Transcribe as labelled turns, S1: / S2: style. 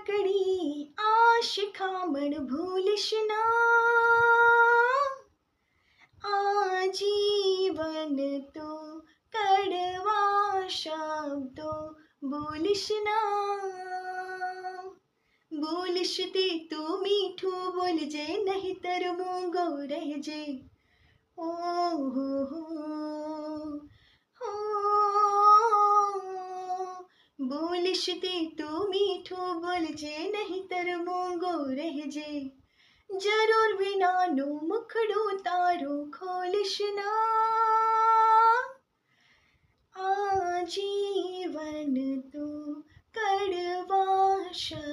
S1: નાનકડી આ શિખામણ ભૂલીશ ના, આજીવન તો કડવા શબ્દો બોલીશ ના. બોલીશ તે તું મીઠું બોલજે, નહીતર મૂંગો રહેજે. ઓહો હો હો. બોલીશ તે તું મીઠું બોલજે, નહીતર મૂંગો રહેજે. જરૂર વિનાનું મુખડું તારું ખોલીશ ના, આજીવન તો કડવા શબ્દો